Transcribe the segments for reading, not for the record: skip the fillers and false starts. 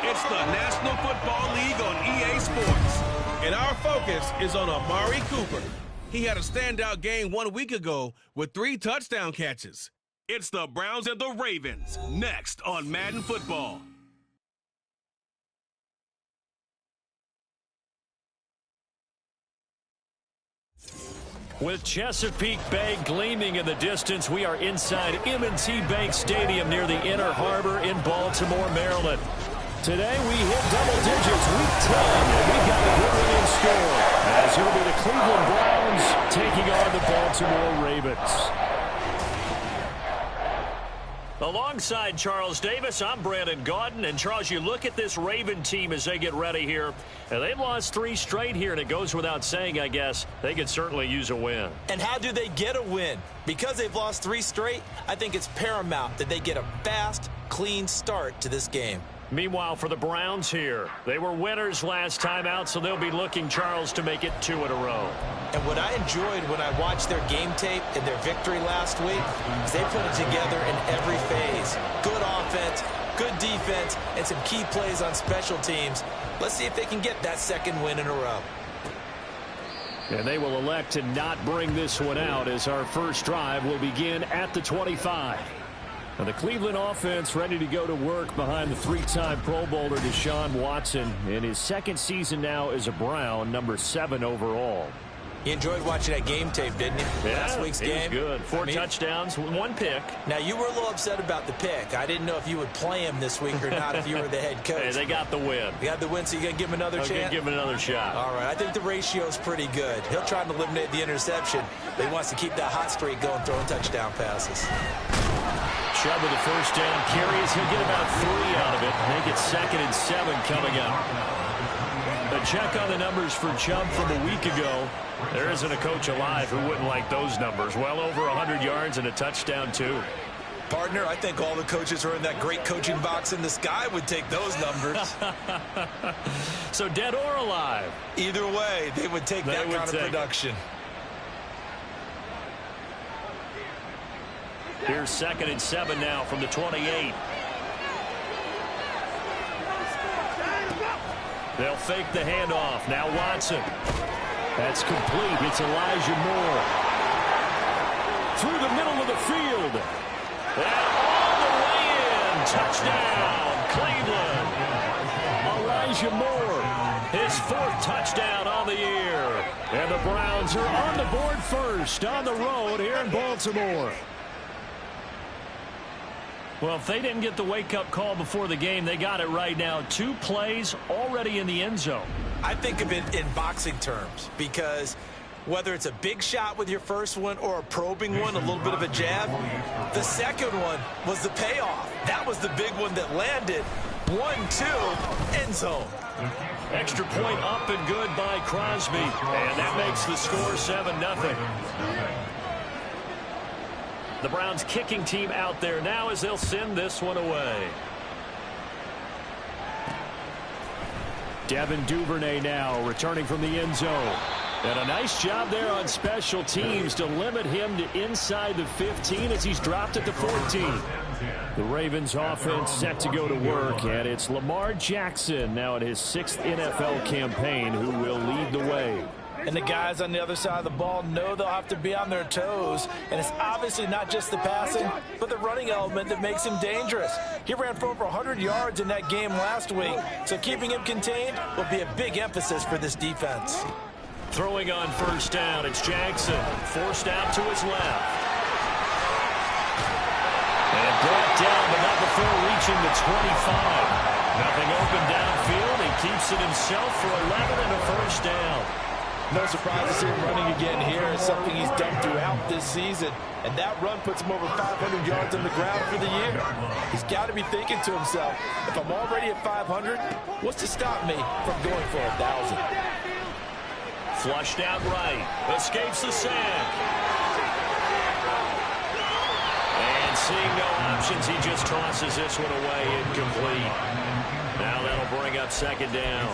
It's the National Football League on EA Sports, and our focus is on Amari Cooper. He had a standout game 1 week ago with 3 touchdown catches. It's the Browns and the Ravens, next on Madden Football. With Chesapeake Bay gleaming in the distance, we are inside M&T Bank Stadium near the Inner Harbor in Baltimore, Maryland. Today we hit double digits, week 10, and we've got a good one in store. As it'll be the Cleveland Browns taking on the Baltimore Ravens. Alongside Charles Davis, I'm Brandon Gaudin. And Charles, you look at this Raven team as they get ready here. And they've lost 3 straight here, and it goes without saying, I guess, they could certainly use a win. And how do they get a win? Because they've lost 3 straight, I think it's paramount that they get a fast, clean start to this game. Meanwhile, for the Browns here, they were winners last time out, so they'll be looking, Charles, to make it 2 in a row. And what I enjoyed when I watched their game tape and their victory last week is they put it together in every phase. Good offense, good defense, and some key plays on special teams. Let's see if they can get that 2nd win in a row. And they will elect to not bring this one out as our first drive will begin at the 25. And the Cleveland offense ready to go to work behind the 3-time Pro Bowler Deshaun Watson in his 2nd season now as a Brown, number 7 overall. You enjoyed watching that game tape, didn't you? Yeah, last week's game. Was good. 4 touchdowns, 1 pick. Now, you were a little upset about the pick. I didn't know if you would play him this week or not if you were the head coach. Hey, they got the win. You got the win, so you're going to give him another chance? I'm going to give him another shot. All right, I think the ratio is pretty good. He'll try to eliminate the interception, but he wants to keep that hot streak going, throwing touchdown passes. Chubb with the first down carries. He'll get about 3 out of it. Make it 2nd and 7 coming up. A check on the numbers for Chubb from a week ago. There isn't a coach alive who wouldn't like those numbers. Well over 100 yards and a touchdown, too. Partner, I think all the coaches who are in that great coaching box in the sky would take those numbers. So dead or alive? Either way, they would take that kind of production. Here's 2nd and 7 now from the 28. They'll fake the handoff. Now Watson. That's complete. It's Elijah Moore. Through the middle of the field. And all the way in. Touchdown, Cleveland. Elijah Moore. His 4th touchdown on the year. And the Browns are on the board first on the road here in Baltimore. Well, if they didn't get the wake-up call before the game, they got it right now. 2 plays already in the end zone. I think of it in boxing terms because whether it's a big shot with your first one or a probing one, a little bit of a jab, the second one was the payoff. That was the big one that landed. 1-2, end zone. Extra point up and good by Crosby. And that makes the score 7-0. The Browns kicking team out there now as they'll send this one away. Devin Duvernay now returning from the end zone. And a nice job there on special teams to limit him to inside the 15 as he's dropped at the 14. The Ravens offense set to go to work, and it's Lamar Jackson now in his 6th NFL campaign who will lead the way. And the guys on the other side of the ball know they'll have to be on their toes. And it's obviously not just the passing, but the running element that makes him dangerous. He ran for over 100 yards in that game last week. So keeping him contained will be a big emphasis for this defense. Throwing on first down, it's Jackson. Forced out to his left. And brought down, but not before reaching the 25. Nothing open downfield. He keeps it himself for 11 and a first down. No surprise to see him running again here. It's something he's done throughout this season. And that run puts him over 500 yards on the ground for the year. He's got to be thinking to himself, if I'm already at 500, what's to stop me from going for 1,000? Flushed out right. Escapes the sack. And seeing no options, he just tosses this one away, incomplete. Now that'll bring up second down.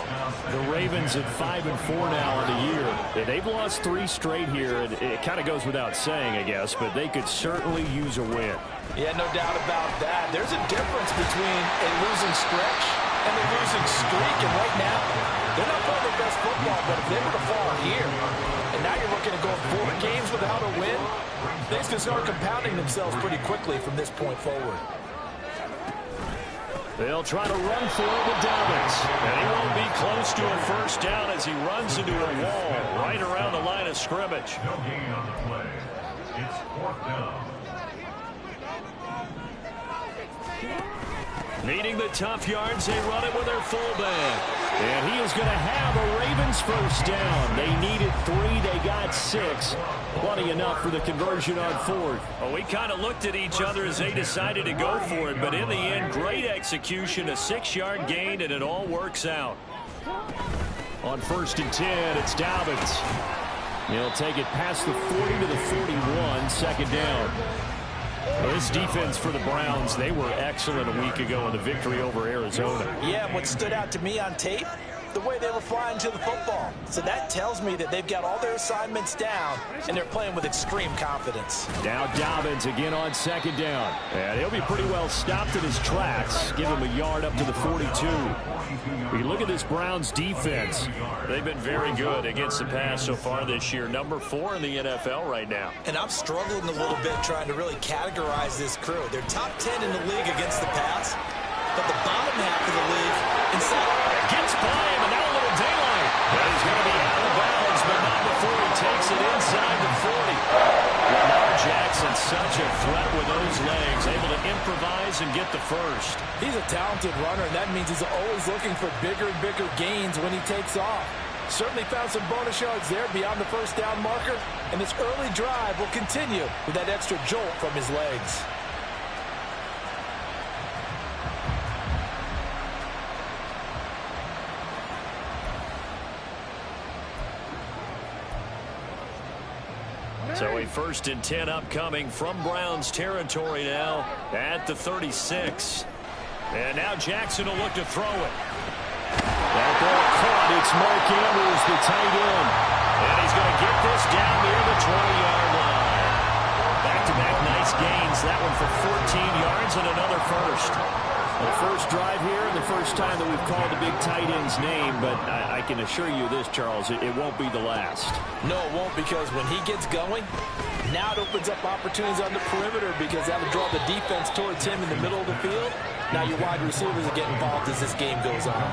The Ravens at 5-4 now on the year. They've lost 3 straight here, and it kind of goes without saying, I guess, but they could certainly use a win. Yeah, no doubt about that. There's a difference between a losing stretch and a losing streak, and right now, they're not playing their best football, but if they were to fall here, and now you're looking to go 4 games without a win, things can start compounding themselves pretty quickly from this point forward. They'll try to run for it with Dobbins. And he won't be close to a first down as he runs into a wall right around the line of scrimmage. No gain on the play. It's 4th down. Needing the tough yards, they run it with their fullback. And he is going to have a Ravens first down. They needed 3, they got 6. Plenty enough for the conversion on 4th. Well, we kind of looked at each other as they decided to go for it, but in the end, great execution, a 6-yard gain, and it all works out. On 1st and 10, it's Dobbins. He'll take it past the 40 to the 41, second down. Well, this defense for the Browns, they were excellent a week ago in the victory over Arizona. Yeah, what stood out to me on tape, the way they were flying to the football. So that tells me that they've got all their assignments down, and they're playing with extreme confidence. Now Dobbins again on second down. And he'll be pretty well stopped in his tracks. Give him a yard up to the 42. We look at this Browns defense. They've been very good against the pass so far this year. Number 4 in the NFL right now. And I'm struggling a little bit trying to really categorize this crew. They're top 10 in the league against the pass, but the bottom half of the league inside. Gets by him, and now a little daylight. But he's going to be out of bounds, but not before he takes it inside the 40. Lamar Jackson, such a threat with those legs, able to improvise and get the first. He's a talented runner, and that means he's always looking for bigger and bigger gains when he takes off. Certainly found some bonus yards there beyond the first down marker, and this early drive will continue with that extra jolt from his legs. So a 1st and 10 upcoming from Browns territory now at the 36. And now Jackson will look to throw it. That ball caught. It's Mark Andrews, the tight end. And he's going to get this down near the 20-yard line. Back-to-back nice gains. That one for 14 yards and another first. The first drive here and the first time that we've called the big tight end's name, but I can assure you this, Charles, it won't be the last. No, it won't, because when he gets going, now it opens up opportunities on the perimeter because that'll draw the defense towards him in the middle of the field. Now your wide receivers will get involved as this game goes on.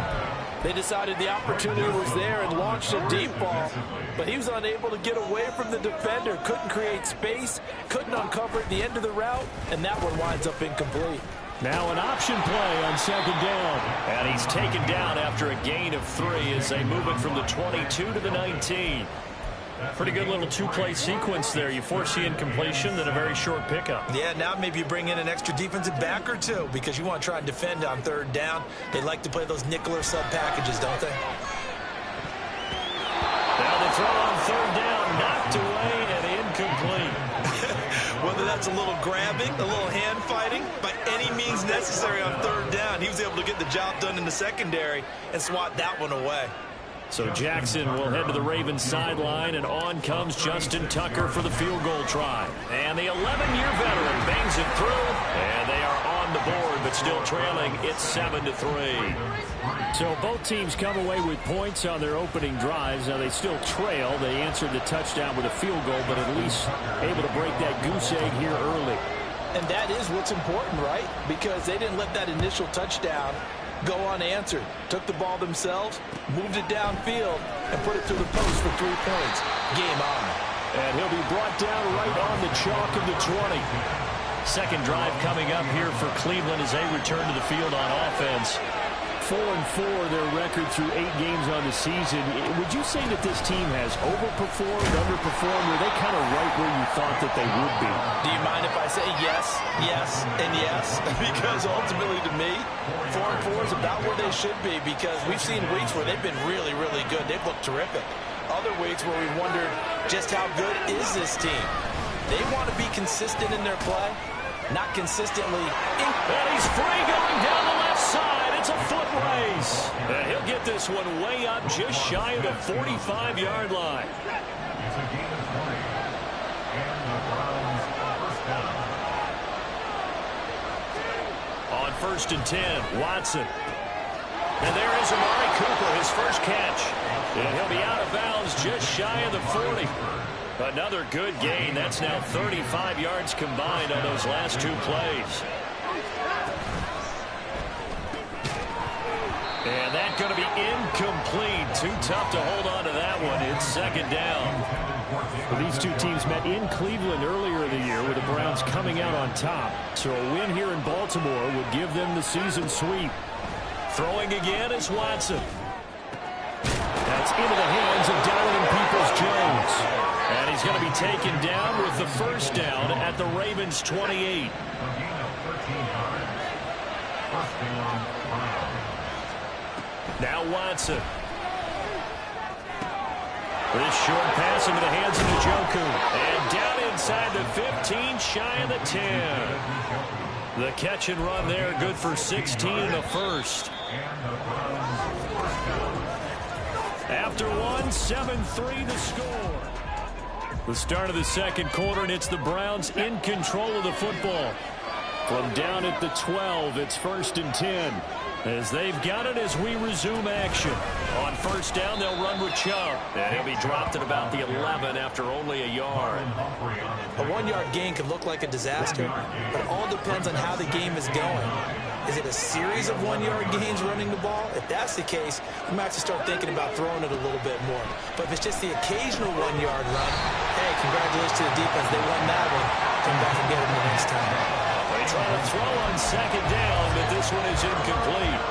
They decided the opportunity was there and launched a deep ball, but he was unable to get away from the defender, couldn't create space, couldn't uncover at the end of the route, and that one winds up incomplete. Now an option play on second down. And he's taken down after a gain of 3 as they move it from the 22 to the 19. Pretty good little 2-play sequence there. You force the incompletion, then a very short pickup. Yeah, now maybe you bring in an extra defensive back or 2 because you want to try and defend on 3rd down. They like to play those nickel or sub packages, don't they? Now the throw on 3rd down, knocked away and incomplete. Whether that's a little grabbing, a little hand fighting, by any means necessary on 3rd down, he was able to get the job done in the secondary and swat that one away. So Jackson will head to the Ravens sideline, and on comes Justin Tucker for the field goal try. And the 11-year veteran bangs it through, and they are on the board, but still trailing. It's 7-3. So both teams come away with points on their opening drives. Now they still trail. They answered the touchdown with a field goal, but at least able to break that goose egg here early. And that is what's important, right? Because they didn't let that initial touchdown go unanswered. Took the ball themselves, moved it downfield, and put it to the post for 3 points. Game on. And he'll be brought down right on the chalk of the 20. Second drive coming up here for Cleveland as they return to the field on offense. 4-4, their record through 8 games on the season. Would you say that this team has overperformed, underperformed, or are they kind of right where you thought that they would be? Do you mind if I say yes, yes, and yes? Because ultimately to me, 4-4 is about where they should be, because we've seen weeks where they've been really, really good. They've looked terrific. Other weeks where we wondered just how good is this team. They want to be consistent in their play, not consistently. And he's free going down the left side. It's a foot race. And he'll get this one way up just shy of the 45-yard line. It's a gain of 20. And the Browns first down. On 1st and 10, Watson. And there is Amari Cooper, his first catch. And he'll be out of bounds just shy of the 40. Another good gain. That's now 35 yards combined on those last 2 plays. And that's going to be incomplete. Too tough to hold on to that one. It's 2nd down. Well, these two teams met in Cleveland earlier in the year with the Browns coming out on top. So a win here in Baltimore would give them the season sweep. Throwing again is Watson. That's into the hands of Donovan Peoples-Jones. And he's going to be taken down with the first down at the Ravens' 28. A gain of 13 yards. First down, Browns. Now Watson. This short pass into the hands of Njoku. And down inside the 15, shy of the 10. The catch and run there, good for 16 in the first. After one, 7-3 the score. The start of the second quarter, and it's the Browns in control of the football. From down at the 12, it's 1st and 10. As they've got it as we resume action. On first down, they'll run with Chubb. And he'll be dropped at about the 11 after only a yard. A 1-yard gain could look like a disaster, but it all depends on how the game is going. Is it a series of 1-yard gains running the ball? If that's the case, we might have to start thinking about throwing it a little bit more. But if it's just the occasional 1-yard run, hey, congratulations to the defense. They won that one. Come back and get it the next time. They try to throw on 2nd down, but this one is incomplete.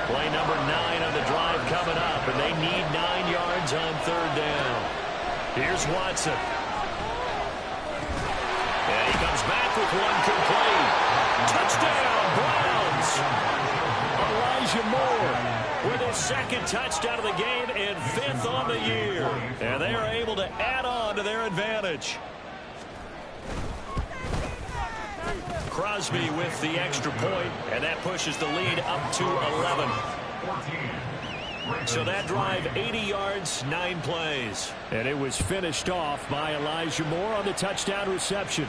Play number 9 on the drive coming up, and they need 9 yards on 3rd down. Here's Watson. And he comes back with one complete. Touchdown, Browns. Elijah Moore with his 2nd touchdown of the game and 5th on the year. And they are able to add on to their advantage. Crosby with the extra point, and that pushes the lead up to 11. So that drive, 80 yards, 9 plays. And it was finished off by Elijah Moore on the touchdown reception.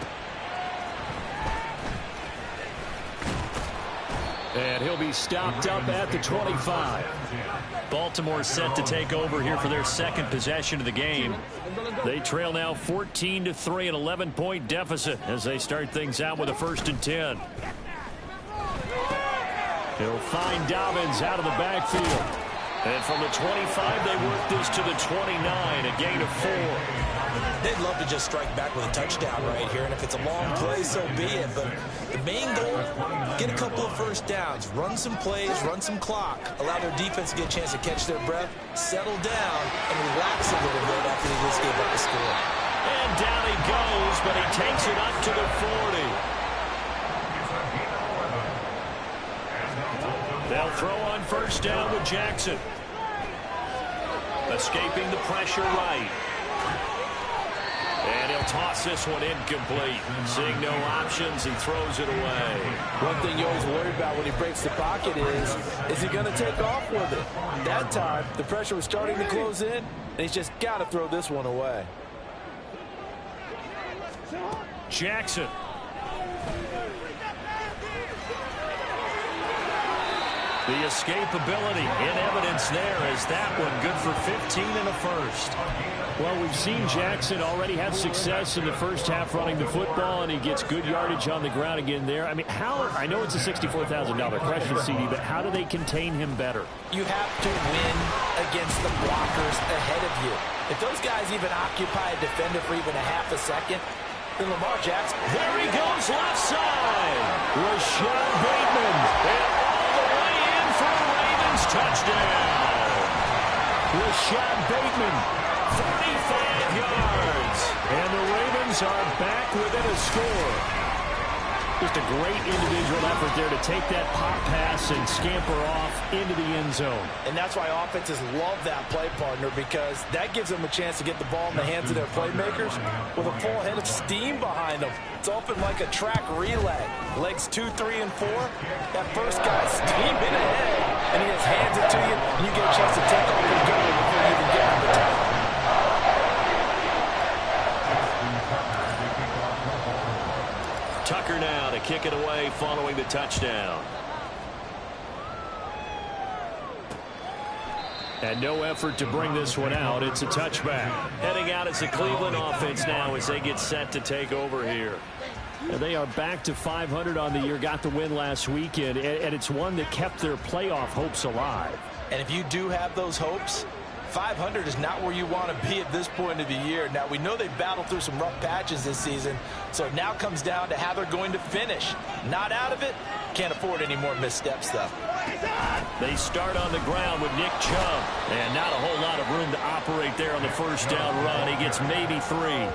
And he'll be stopped up at the 25. Baltimore set to take over here for their 2nd possession of the game. They trail now 14-3, an 11-point deficit as they start things out with a 1st and 10. He'll find Dobbins out of the backfield. And from the 25, they work this to the 29, a gain of 4. They'd love to just strike back with a touchdown right here, and if it's a long play, so be it. But the main goal, get a couple of first downs, run some plays, run some clock, allow their defense to get a chance to catch their breath, settle down, and relax a little bit after they just gave up the score. And down he goes, but he takes it up to the 40. They'll throw on first down with Jackson. Escaping the pressure right. And he'll toss this one incomplete. Seeing no options, he throws it away. One thing you always worry about when he breaks the pocket is he going to take off with it? That time, the pressure was starting to close in, and he's just got to throw this one away. Jackson. The escapability in evidence there as that one good for 15 and a first. Well, we've seen Jackson already have success in the first half running the football, and he gets good yardage on the ground again there. I mean, I know it's a $64,000 question, CD, but how do they contain him better? You have to win against the blockers ahead of you. If those guys even occupy a defender for even a half a second, then Lamar Jackson. There he goes left side. Rashad Bateman. And all the way in for touchdown. Rashad Bateman, 45 yards. And the Ravens are back within a score. Just a great individual effort there to take that pop pass and scamper off into the end zone. And that's why offenses love that play, partner, because that gives them a chance to get the ball in the hands of their playmakers with a full head of steam behind them. It's often like a track relay. Legs 2, 3, and 4. That first guy's steaming ahead, and he just hands it to you, and you get a chance to take off and go before you even get to the top. Tucker now to kick it away following the touchdown. And no effort to bring this one out. It's a touchback. Heading out as the Cleveland offense now as they get set to take over here. And they are back to 500 on the year. Got the win last weekend. And it's one that kept their playoff hopes alive. And if you do have those hopes, 500 is not where you want to be at this point of the year. Now, we know they've battled through some rough patches this season, so it now comes down to how they're going to finish. Not out of it. Can't afford any more missteps, though. They start on the ground with Nick Chubb. And not a whole lot of room to operate there on the first down run. He gets maybe 3.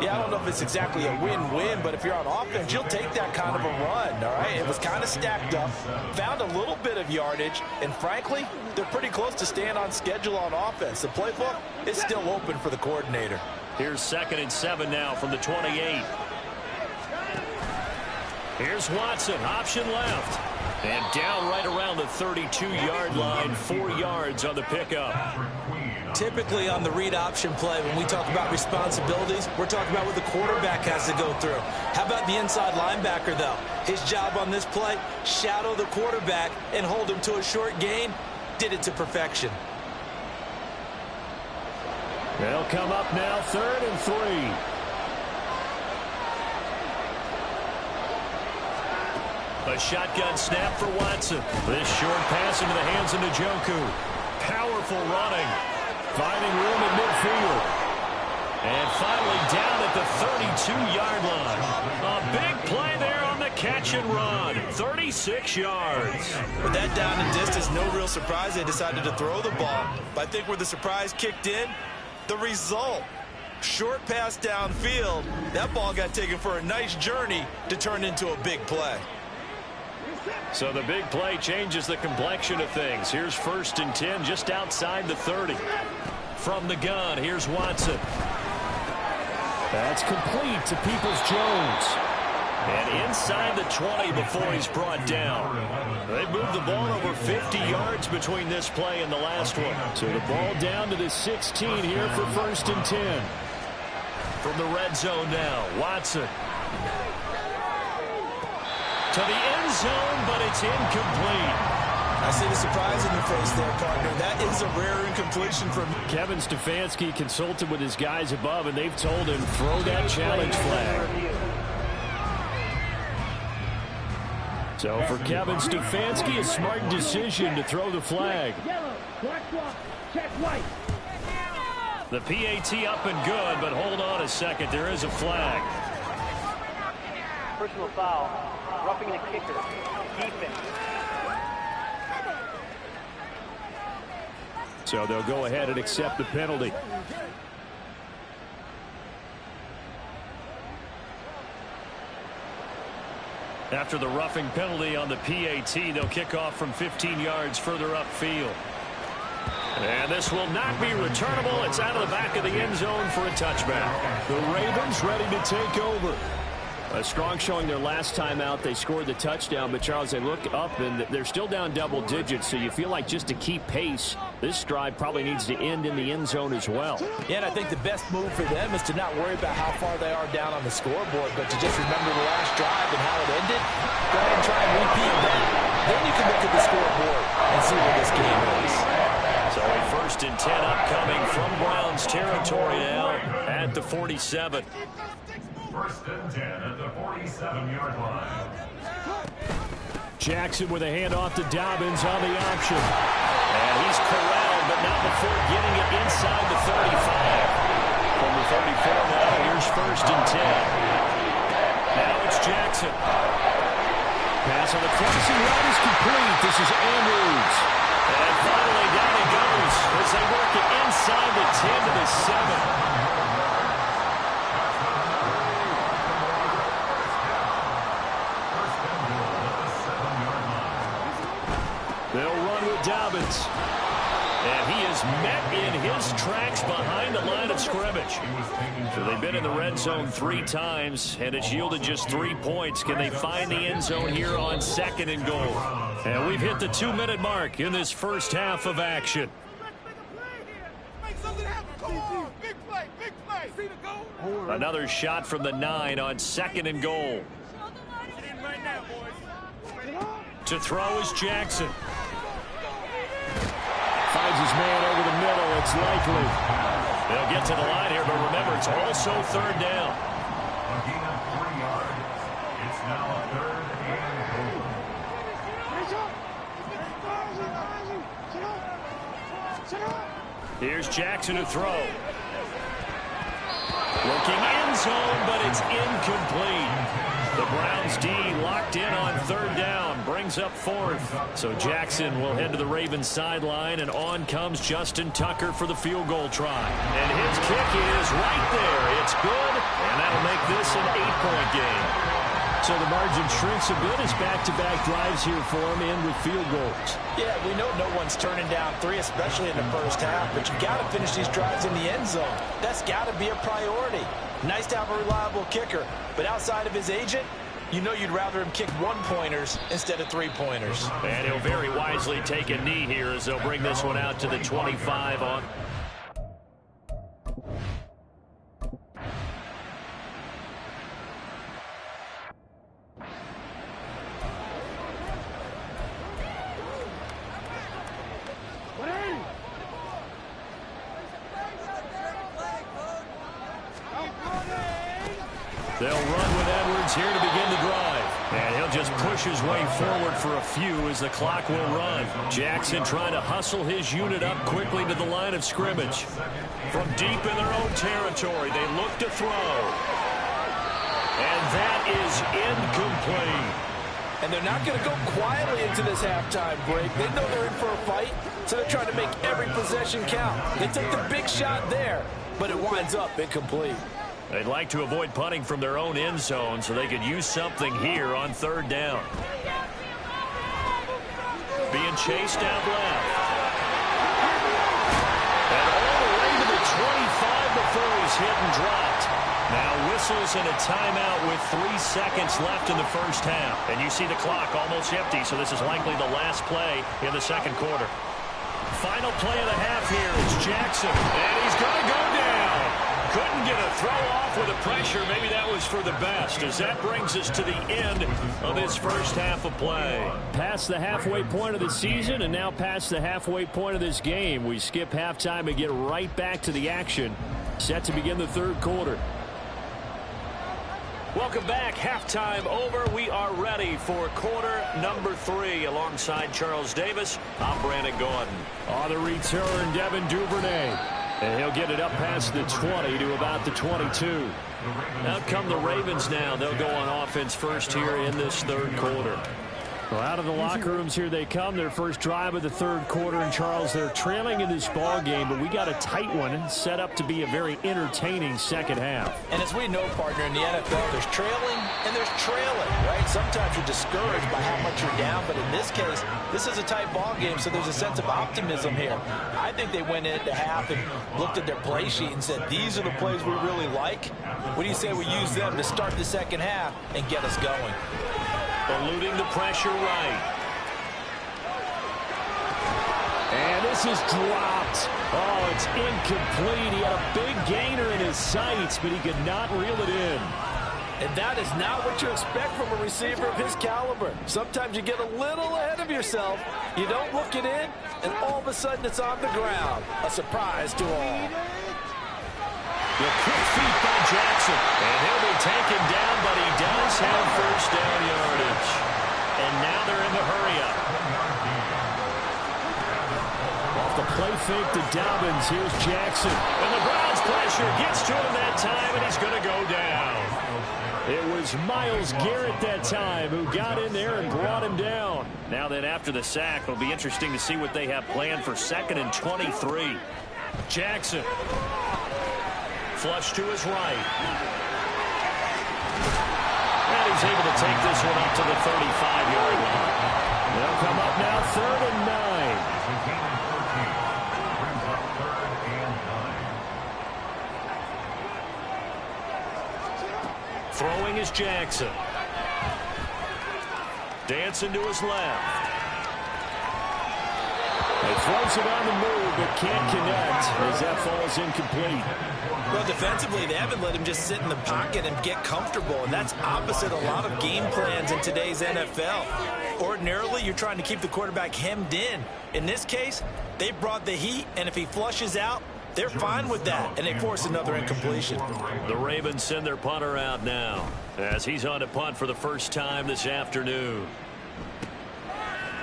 Yeah, I don't know if it's exactly a win-win, but if you're on offense, you'll take that kind of a run, all right? It was kind of stacked up, found a little bit of yardage, and frankly, they're pretty close to staying on schedule on offense. The playbook is still open for the coordinator. Here's 2nd and 7 now from the 28. Here's Watson, option left. And down right around the 32-yard line, 4 yards on the pickup. Typically on the read option play, when we talk about responsibilities, we're talking about what the quarterback has to go through. How about the inside linebacker, though? His job on this play, shadow the quarterback and hold him to a short gain. Did it to perfection. They'll come up now, 3rd and 3. A shotgun snap for Watson. This short pass into the hands of Njoku. Powerful running. Finding room in midfield. And finally down at the 32-yard line. A big play there on the catch and run. 36 yards. With that down and distance, no real surprise they decided to throw the ball. But I think where the surprise kicked in, the result. Short pass downfield. That ball got taken for a nice journey to turn into a big play. So the big play changes the complexion of things. Here's 1st and 10 just outside the 30. From the gun, here's Watson. That's complete to Peoples-Jones. And inside the 20 before he's brought down. They moved the ball over 50 yards between this play and the last one. So the ball down to the 16 here for 1st and 10. From the red zone now, Watson. To the end zone, but it's incomplete. I see the surprise in your face there, partner. That is a rare incompletion from Kevin Stefanski consulted with his guys above, and they've told him, throw that challenge flag. So for Kevin Stefanski, a smart decision to throw the flag. The PAT up and good, but hold on a second. There is a flag. Personal foul. Roughing the kicker. Defense. So they'll go ahead and accept the penalty. After the roughing penalty on the PAT, they'll kick off from 15 yards further upfield. And this will not be returnable. It's out of the back of the end zone for a touchback. The Ravens ready to take over. A strong showing their last time out. They scored the touchdown, but Charles, they look up and they're still down double digits, so you feel like just to keep pace, this drive probably needs to end in the end zone as well. Yeah, and I think the best move for them is to not worry about how far they are down on the scoreboard, but to just remember the last drive and how it ended. Go ahead and try and repeat that. Then you can look at the scoreboard and see where this game is. So a 1st and 10 upcoming from Browns territory now at the 47. 1st and 10 at the 47-yard line. Jackson with a handoff to Dobbins on the option. And he's corralled, but not before getting it inside the 35. From the 34 now, here's 1st and 10. Now it's Jackson. Pass on the crossing route is complete. This is Andrews. And finally down he goes as they work it inside the 10 to the 7. They'll run with Dobbins. And he is met in his tracks behind the line of scrimmage. So they've been in the red zone 3 times, and it's yielded just 3 points. Can they find the end zone here on 2nd and goal? And we've hit the 2-minute mark in this first half of action. Another shot from the 9 on 2nd and goal. To throw is Jackson. Finds his man over the middle. It's likely. They'll get to the line here, but remember, it's also 3rd down. Again, 3 yards. It's now 3rd and goal. Here's Jackson to throw. Looking end zone, but it's incomplete. The Browns D locked in on 3rd down, brings up 4th. So Jackson will head to the Ravens sideline, and on comes Justin Tucker for the field goal try. And his kick is right there. It's good, and that'll make this an 8-point game. So the margin shrinks a bit as back-to-back drives here for him and with field goals. Yeah, we know no one's turning down 3, especially in the first half, but you've got to finish these drives in the end zone. That's got to be a priority. Nice to have a reliable kicker, but outside of his agent, you know you'd rather him kick 1-pointers instead of 3-pointers. And he'll very wisely take a knee here as they'll bring this one out to the 25 on. They'll run with Edwards here to begin the drive. And he'll just push his way forward for a few as the clock will run. Jackson trying to hustle his unit up quickly to the line of scrimmage. From deep in their own territory, they look to throw. And that is incomplete. And they're not going to go quietly into this halftime break. They know they're in for a fight, so they're trying to make every possession count. They took the big shot there, but it winds up incomplete. They'd like to avoid punting from their own end zone so they could use something here on 3rd down. Being chased out left. And all the way to the 25 before he's hit and dropped. Now whistles and a timeout with 3 seconds left in the first half. And you see the clock almost empty, so this is likely the last play in the 2nd quarter. Final play of the half here is Jackson. And he's going to go down. Couldn't get a throw off with the pressure. Maybe that was for the best, as that brings us to the end of his first half of play. Past the halfway point of the season and now past the halfway point of this game. We skip halftime and get right back to the action. Set to begin the 3rd quarter. Welcome back. Halftime over. We are ready for quarter number 3 alongside Charles Davis. I'm Brandon Gordon. On the return, Devin Duvernay. And he'll get it up past the 20 to about the 22. Out come the Ravens now. They'll go on offense first here in this 3rd quarter. Well, out of the locker rooms here they come. Their first drive of the 3rd quarter. And, Charles, they're trailing in this ball game, but we got a tight one set up to be a very entertaining second half. And as we know, partner, in the NFL, there's trailing and there's trailing, right? Sometimes you're discouraged by how much you're down, but in this case, this is a tight ball game, so there's a sense of optimism here. I think they went into half and looked at their play sheet and said, these are the plays we really like. What do you say we use them to start the second half and get us going? Eluding the pressure right. And this is dropped. Oh, it's incomplete. He had a big gainer in his sights, but he could not reel it in. And that is not what you expect from a receiver of his caliber. Sometimes you get a little ahead of yourself. You don't look it in, and all of a sudden it's on the ground. A surprise to all. The quick feet by Jackson. And he'll be taken down, but he does have first down yardage. And now they're in the hurry-up. Off the play fake to Dobbins. Here's Jackson. And the Browns pressure gets to him that time, and he's going to go down. It was Myles Garrett that time who got in there and brought him down. Now then, after the sack, it'll be interesting to see what they have planned for 2nd and 23. Jackson. Flush to his right. And he's able to take this one up to the 35-yard line. They'll come up now 3rd and 9. Throwing is Jackson. Dancing to his left. He throws it on the move, but can't connect as that falls incomplete. Well, defensively, they haven't let him just sit in the pocket and get comfortable, and that's opposite a lot of game plans in today's NFL. Ordinarily, you're trying to keep the quarterback hemmed in. In this case, they brought the heat, and if he flushes out, they're fine with that, and they force another incompletion. The Ravens send their punter out now as he's on to punt for the first time this afternoon.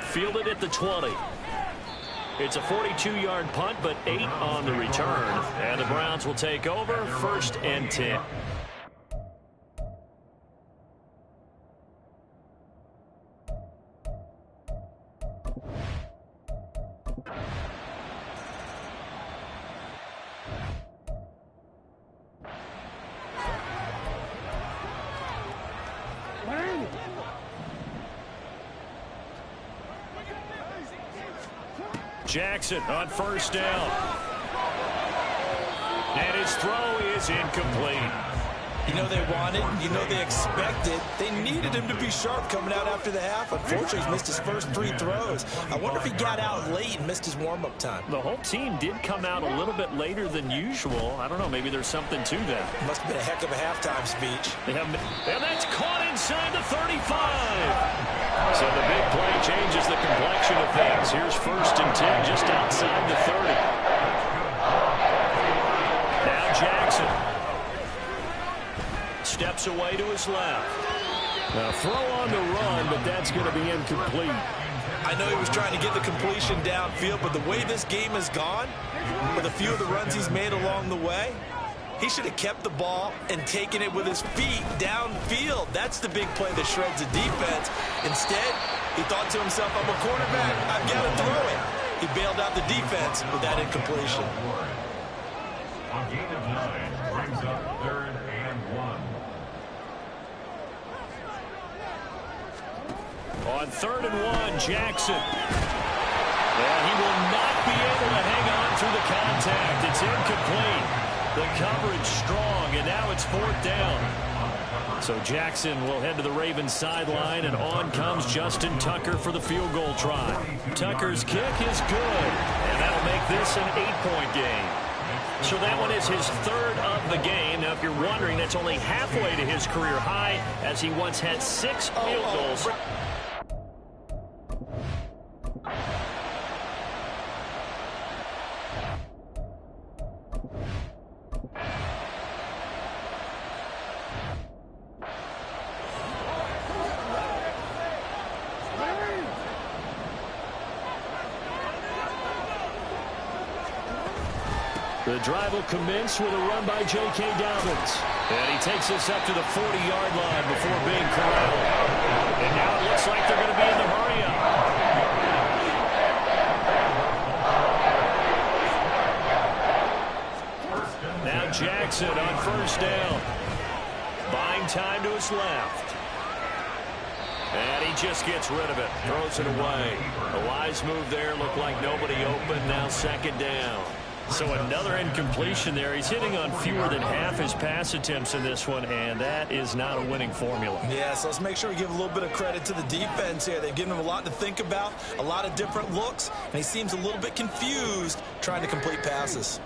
Fielded at the 20. It's a 42-yard punt, but 8 on the return. And the Browns will take over 1st and 10. Jackson on 1st down. And his throw is incomplete. You know they wanted, you know they expected. They needed him to be sharp coming out after the half. Unfortunately, he's missed his first 3 throws. I wonder if he got out late and missed his warm-up time. The whole team did come out a little bit later than usual. I don't know, maybe there's something to that. Must have been a heck of a halftime speech. And that's caught inside the 35. So the big play changes the complexion of things. Here's 1st and 10 just outside the 30. Now Jackson steps away to his left. Now throw on the run, but that's going to be incomplete. I know he was trying to get the completion downfield, but the way this game has gone, with a few of the runs he's made along the way, he should have kept the ball and taken it with his feet downfield. That's the big play that shreds the defense. Instead, he thought to himself, I'm a quarterback, I've got to throw it. He bailed out the defense with that incompletion. A gain of 9 brings up 3rd and 1. On 3rd and 1, Jackson. And he will not be able to hang on through the contact. It's incomplete. The coverage strong, and now it's 4th down. So Jackson will head to the Ravens sideline, and on comes Justin Tucker for the field goal try. Tucker's kick is good, and that'll make this an 8-point game. So that one is his 3rd of the game. Now, if you're wondering, that's only halfway to his career high, as he once had 6 field goals. The drive will commence with a run by J.K. Dobbins. And he takes this up to the 40-yard line before being corralled. And now it looks like they're going to be in the hurry-up. Now Jackson on 1st down. Buying time to his left. And he just gets rid of it. Throws it away. A wise move there. Looked like nobody open. Now 2nd down. So another incompletion there. He's hitting on fewer than half his pass attempts in this one, and that is not a winning formula. Yeah, so let's make sure we give a little bit of credit to the defense here. They've given him a lot to think about, a lot of different looks, and he seems a little bit confused trying to complete passes.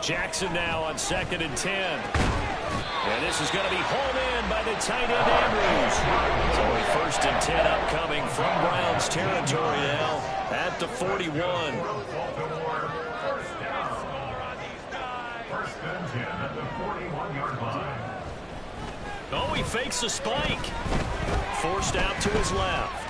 Jackson now on 2nd and 10. And this is going to be hauled in by the tight end Andrews. It's only 1st and 10 upcoming from Browns territory now at the 41. 1st and 10 at the 41-yard line. Oh, he fakes the spike. Forced out to his left.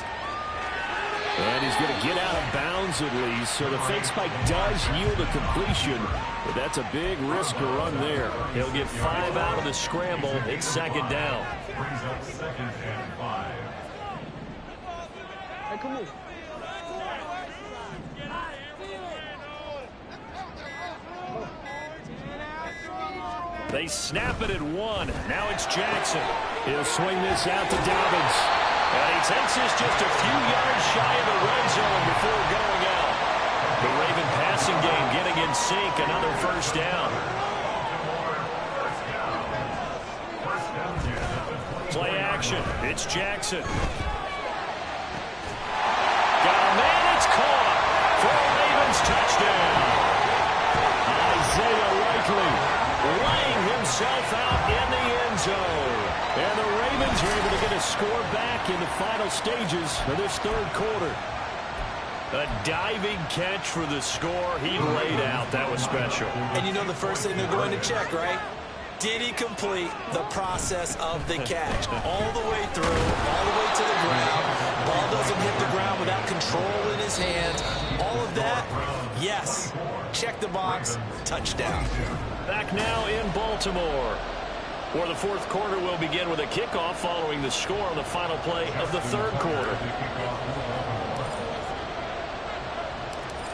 And he's going to get out of bounds at least. So the fake spike does yield a completion. But that's a big risk to run there. He'll get 5 out of the scramble. It's second down. Brings up 2nd and 5. Hey, come on. They snap it at 1. Now it's Jackson. He'll swing this out to Dobbins. And he takes this just a few yards shy of the red zone before going out. The Raven passing game getting in sync. Another first down. Play action. It's Jackson. Got a man. It's caught for a Ravens touchdown. Isaiah Likely laying himself out in the end zone. And the Ravens are able to get a score back in the final stages of this third quarter. A diving catch for the score. He laid out. That was special. And you know the first thing they're going to check, right? Did he complete the process of the catch? All the way through, all the way to the ground. Ball doesn't hit the ground without control in his hands. All of that, yes. Check the box, touchdown. Back now in Baltimore, where the fourth quarter will begin with a kickoff following the score on the final play of the third quarter.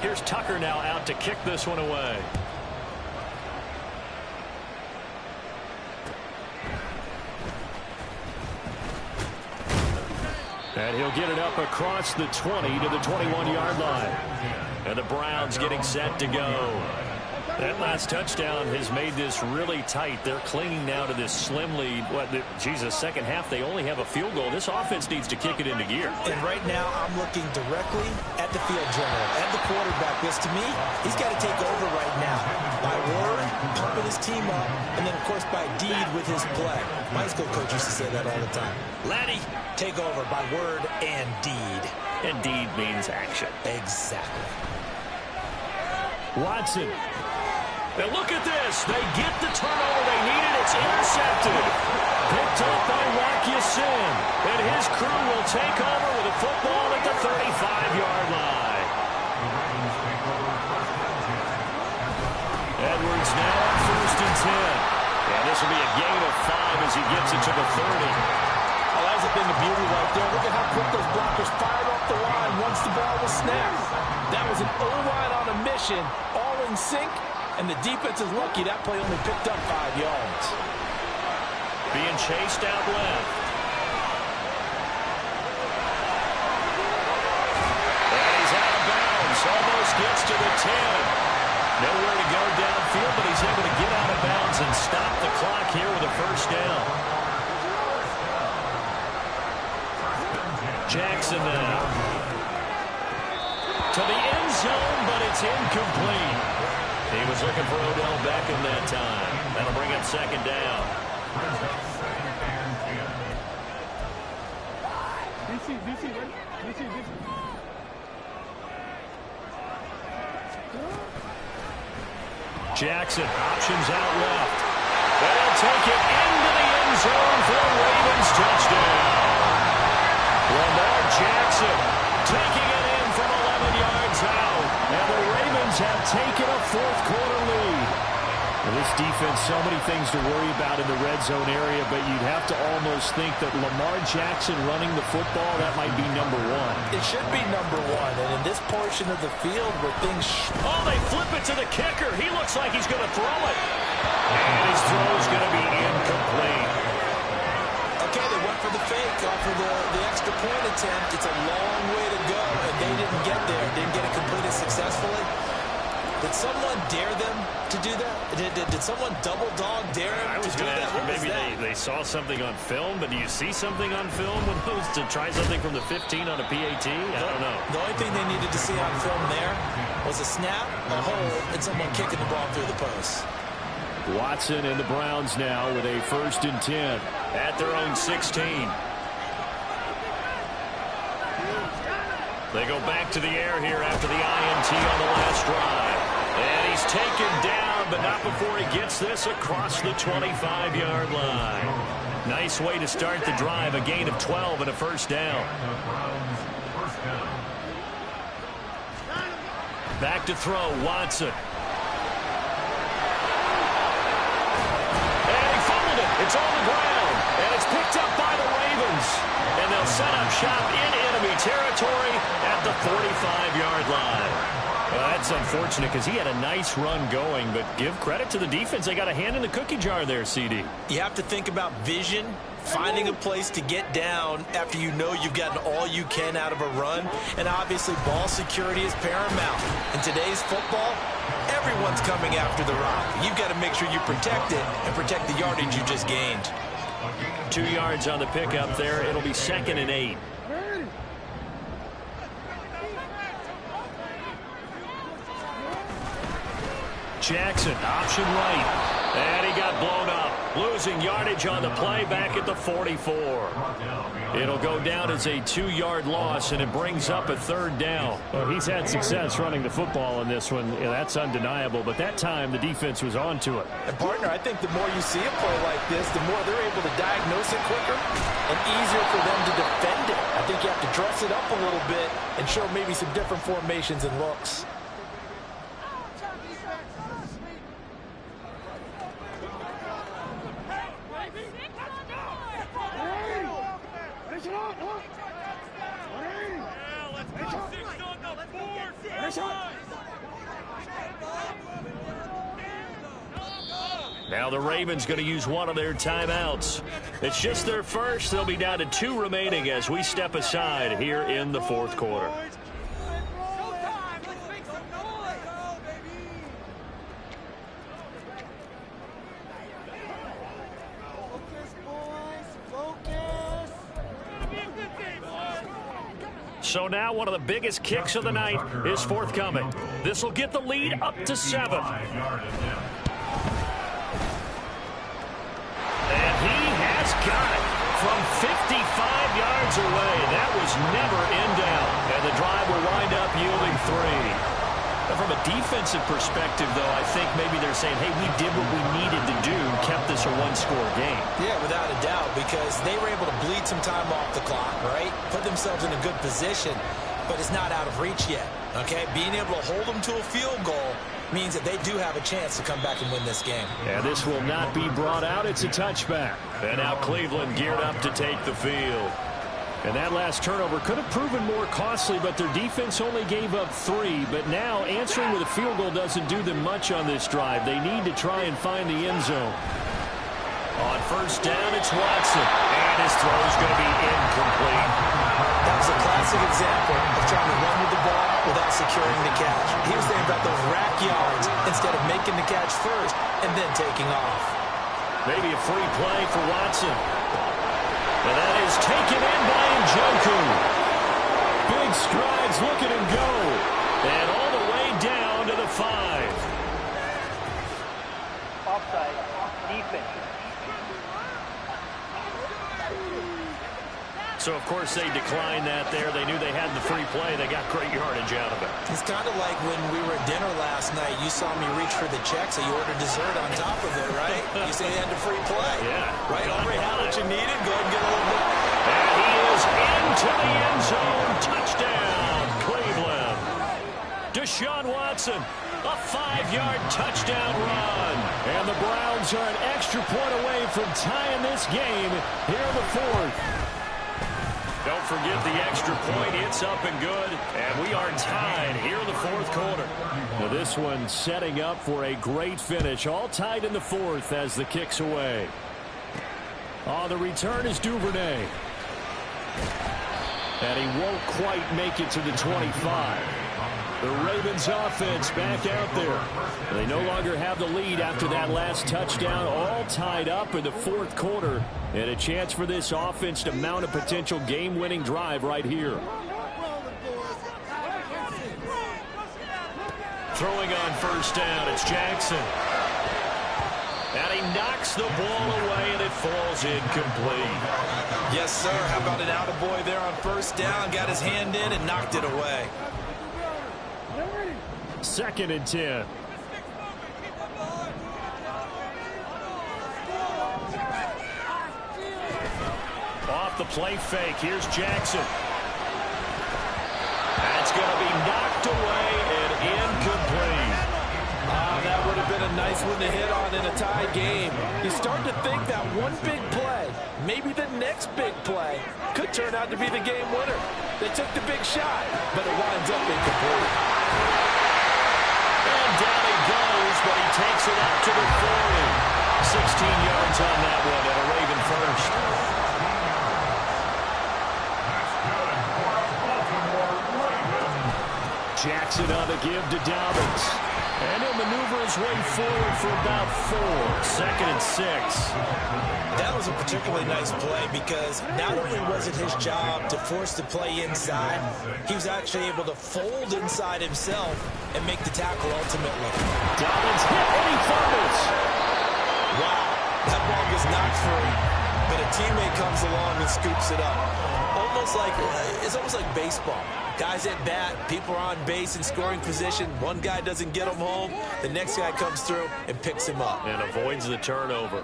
Here's Tucker now out to kick this one away. And he'll get it up across the 20 to the 21-yard line. And the Browns getting set to go. That last touchdown has made this really tight. They're clinging now to this slim lead. Second half, they only have a field goal. This offense needs to kick it into gear. And right now, I'm looking directly at the field general, at the quarterback, because to me, he's got to take over right now. By word, pumping his team up, and then, of course, by deed with his play. My high school coach used to say that all the time. Laddie, take over by word and deed. And deed means action. Exactly. Watson. Now look at this. They get the turnover they needed. It's intercepted. Picked up by Wakiasin. And his crew will take over with a football at the 35-yard line. Edwards now on 1st and 10. And this will be a gain of 5 as he gets it to the 30. Oh, that was a thing of beauty right there. Look at how quick those blockers fired off the line once the ball was snapped. That was an O-line on a mission, all in sync. And the defense is lucky that play only picked up 5 yards. Being chased out left. And he's out of bounds. Almost gets to the 10. Nowhere to go downfield, but he's able to get out of bounds and stop the clock here with a first down. Jackson now. To the end zone, but it's incomplete. He was looking for Odell Beckham that time. That'll bring up second down. Jackson, options out left. They'll take it into the end zone for a Ravens touchdown. Lamar Jackson taking it in from 11 yards out. And the Ravens have taken a fourth quarter lead. This defense, so many things to worry about in the red zone area, but you'd have to almost think that Lamar Jackson running the football, that might be number 1. It should be number 1. And in this portion of the field where things... Oh, they flip it to the kicker. He looks like he's going to throw it. And his throw is going to be incomplete. Okay, they went for the fake off of the extra point attempt. It's a long way to go, and they didn't get there. Didn't get it completed successfully. Did someone dare them to do that? Did someone double dog dare them to do that? Maybe they saw something on film, but do you see something on film when those to try something from the 15 on a PAT? I don't know. The only thing they needed to see on film there was a snap, a hold, and someone kicking the ball through the post. Watson and the Browns now with a 1st and 10 at their own 16. They go back to the air here after the INT on the last drive. And he's taken down, but not before he gets this across the 25-yard line. Nice way to start the drive, a gain of 12 and a first down. Back to throw, Watson. And he fumbled it. It's on the ground. And it's picked up by the Ravens. And they'll set up shop in enemy territory at the 45-yard line. Well, that's unfortunate because he had a nice run going, but give credit to the defense. They got a hand in the cookie jar there, CD. You have to think about vision, finding a place to get down after you know you've gotten all you can out of a run, and obviously ball security is paramount. In today's football, everyone's coming after the rock. You've got to make sure you protect it and protect the yardage you just gained. 2 yards on the pickup there. It'll be 2nd and 8. Jackson, option right. And he got blown up. Losing yardage on the play back at the 44. It'll go down as a 2-yard loss, and it brings up a 3rd down. Well, he's had success running the football in this one. Yeah, that's undeniable. But that time, the defense was on to it. And, partner, I think the more you see a play like this, the more they're able to diagnose it quicker and easier for them to defend it. I think you have to dress it up a little bit and show maybe some different formations and looks. Now the Ravens going to use one of their timeouts. It's just their first. They'll be down to 2 remaining as we step aside here in the 4th quarter. So now one of the biggest kicks of the night is forthcoming. This will get the lead up to 7. And he has got it from 55 yards away. That was never in doubt. And the drive will wind up yielding 3. Now, from a defensive perspective, though, I think maybe they're saying, hey, we did what we needed to do, kept this a 1-score game. Yeah, without a doubt, because they were able to bleed some time off the clock, right? Put themselves in a good position, but it's not out of reach yet, okay? Being able to hold them to a field goal means that they do have a chance to come back and win this game. And this will not be brought out. It's a touchback. And now Cleveland geared up to take the field. And that last turnover could have proven more costly, but their defense only gave up 3. But now answering with a field goal doesn't do them much on this drive. They need to try and find the end zone. On 1st down, it's Watson. And his throw is going to be incomplete. That was a classic example of trying to run with the ball without securing the catch. He was thinking about those rack yards instead of making the catch first and then taking off. Maybe a free play for Watson. And that is taken in by Njoku. Big strides, look at him go. And all the way down to the 5. Offside. Defense. So, of course, they declined that there. They knew they had the free play. They got great yardage out of it. It's kind of like when we were at dinner last night. You saw me reach for the check, so you ordered dessert on top of it, right? You say you had the free play. Yeah. Right? Already had what you needed. Go ahead and get a little bit. And he is into the end zone. Touchdown, Cleveland. Deshaun Watson, a 5-yard touchdown run. And the Browns are an extra point away from tying this game here in the 4th. Don't forget the extra point. It's up and good. And we are tied here in the 4th quarter. Now this one setting up for a great finish. All tied in the 4th as the kick's away. On the return is Duvernay. And he won't quite make it to the 25. The Ravens offense back out there. They no longer have the lead after that last touchdown. All tied up in the 4th quarter. And a chance for this offense to mount a potential game-winning drive right here. Throwing on 1st down, it's Jackson. And he knocks the ball away, and it falls incomplete. Yes, sir. How about an attaboy there on 1st down? Got his hand in and knocked it away. 2nd and 10. Off the play fake. Here's Jackson. That's going to be knocked away and nice one to hit on in a tie game. You start to think that one big play, maybe the next big play, could turn out to be the game winner. They took the big shot, but it winds up incomplete. And down he goes, but he takes it out to the 40. 16 yards on that one, and a Raven first. Jackson on the give to Dobbins. And he'll maneuver his way forward for about 4. 2nd and 6. That was a particularly nice play because not only was it his job to force the play inside, he was actually able to fold inside himself and make the tackle ultimately. Dobbins hit and he fumbles. Wow, that ball was not free, but a teammate comes along and scoops it up. It's almost like baseball. Guys at bat, people are on base in scoring position. One guy doesn't get him home. The next guy comes through and picks him up. And avoids the turnover.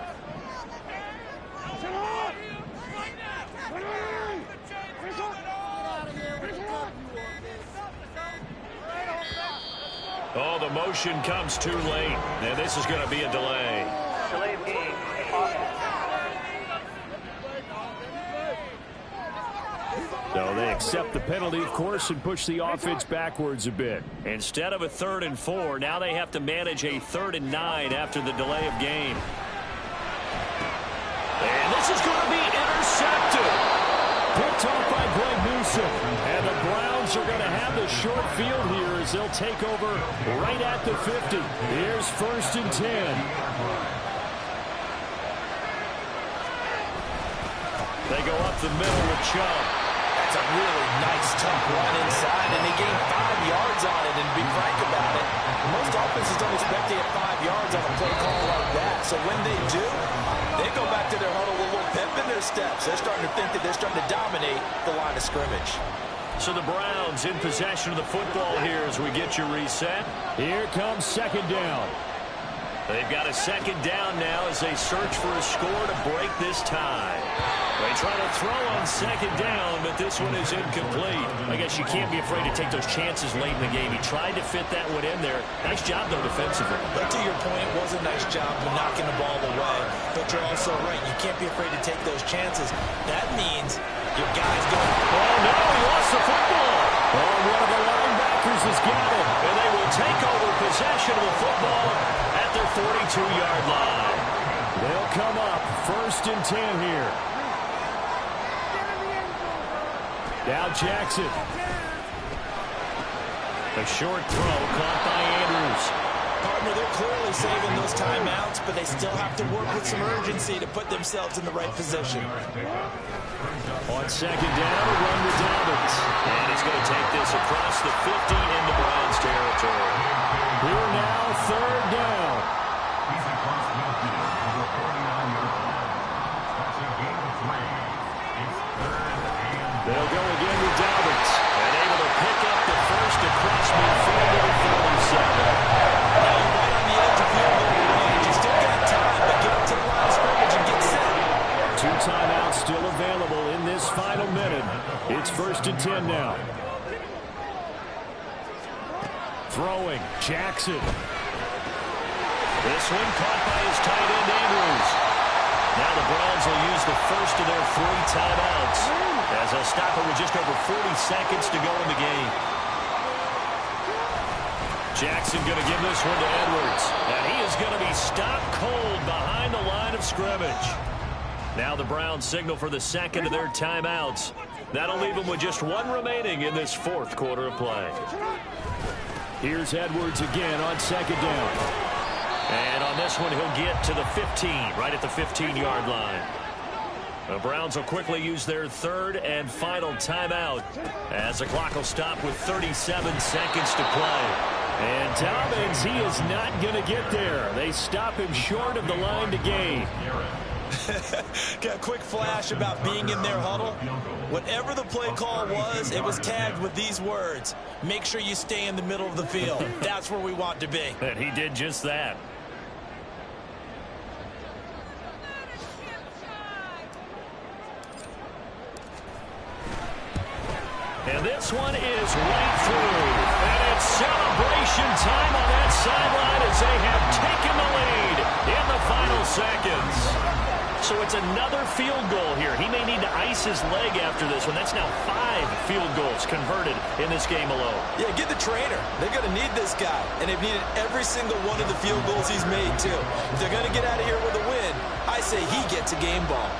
Oh, the motion comes too late. And this is going to be a delay. Delay of game. So they accept the penalty, of course, and push the offense backwards a bit. Instead of a 3rd and 4, now they have to manage a 3rd and 9 after the delay of game. And this is going to be intercepted. Picked off by Greg Newsom. And the Browns are going to have the short field here as they'll take over right at the 50. Here's 1st and 10. They go up the middle with Chubb. That's a really nice, tough run inside, and they gained 5 yards on it, and to be frank about it, most offenses don't expect to get 5 yards on a play call like that. So when they do, they go back to their huddle with a little pep in their steps. They're starting to think that they're starting to dominate the line of scrimmage. So the Browns in possession of the football here as we get you reset. Here comes 2nd down. They've got a 2nd down now as they search for a score to break this tie. They try to throw on 2nd down, but this one is incomplete. I guess you can't be afraid to take those chances late in the game. He tried to fit that one in there. Nice job, though, defensively. But to your point, it was a nice job of knocking the ball away. But you're also right. You can't be afraid to take those chances. That means your guy's going. Oh, no, he lost the football. Oh, one of the linebackers has got it. And they will take over possession of the football at their 42-yard line. They'll come up 1st and 10 here. Now Jackson. A short throw caught by Andrews. Partner, they're clearly saving those timeouts, but they still have to work with some urgency to put themselves in the right position. On 2nd down, a run with Dobbins. And he's going to take this across the 50 into Browns territory. Here now, 3rd down. He's across midfield for the 49-yard line. That's a gain of 3. It's 3rd and... They'll go again with Dobbins. And able to pick up the first across midfield to the 47. Now you're right on the edge of field goal range. You still got time, but get up to the line of scrimmage and get set. 2 timeouts still available in this final minute. It's 1st and 10 now. Throwing, Jackson. This one caught by his tight end, Andrews. Now the Browns will use the first of their 3 timeouts as they'll stop it with just over 40 seconds to go in the game. Jackson going to give this one to Edwards. And he is going to be stopped cold behind the line of scrimmage. Now the Browns signal for the 2nd of their timeouts. That'll leave them with just 1 remaining in this 4th quarter of play. Here's Edwards again on 2nd down. And on this one, he'll get to the 15, right at the 15-yard line. The Browns will quickly use their 3rd and final timeout as the clock will stop with 37 seconds to play. And Dobbins, he is not going to get there. They stop him short of the line to gain. Got a quick flash about being in their huddle. Whatever the play call was, it was tagged with these words: make sure you stay in the middle of the field. That's where we want to be. And he did just that. And this one is right through. And it's celebration time on that sideline as they have taken the So it's another field goal here. He may need to ice his leg after this one. That's now 5 field goals converted in this game alone. Yeah, get the trainer. They're going to need this guy, and they've needed every single one of the field goals he's made, too. If they're going to get out of here with a win, I say he gets a game ball.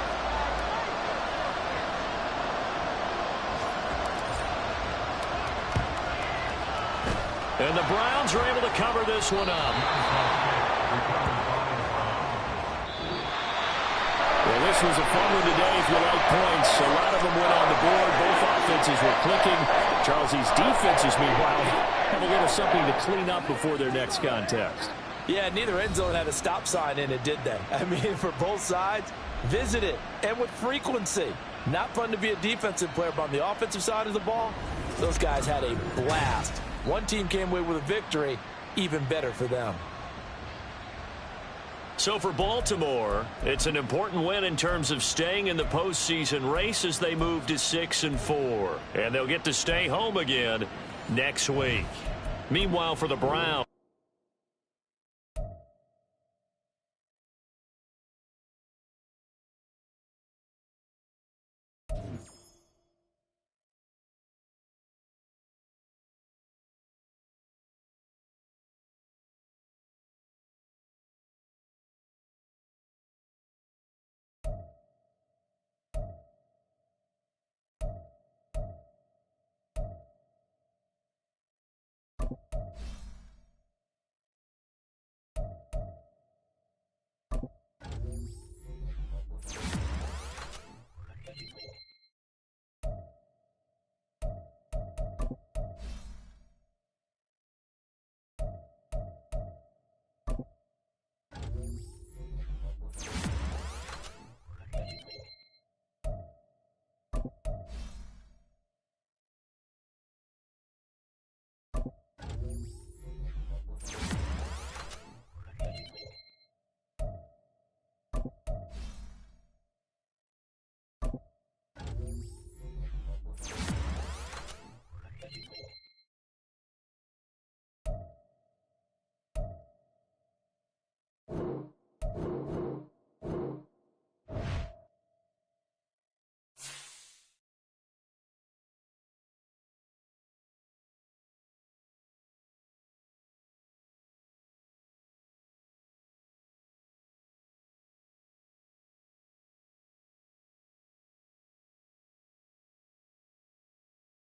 And the Browns are able to cover this one up. Well, this was a fun one today if you like points. A lot of them went on the board. Both offenses were clicking. Charles, these defenses, meanwhile, have a little something to clean up before their next contest. Yeah, neither end zone had a stop sign in it, did they? I mean, for both sides, visit it, and with frequency. Not fun to be a defensive player, but on the offensive side of the ball, those guys had a blast. One team came away with a victory, even better for them. So for Baltimore, it's an important win in terms of staying in the postseason race as they move to 6-4. And they'll get to stay home again next week. Meanwhile, for the Browns,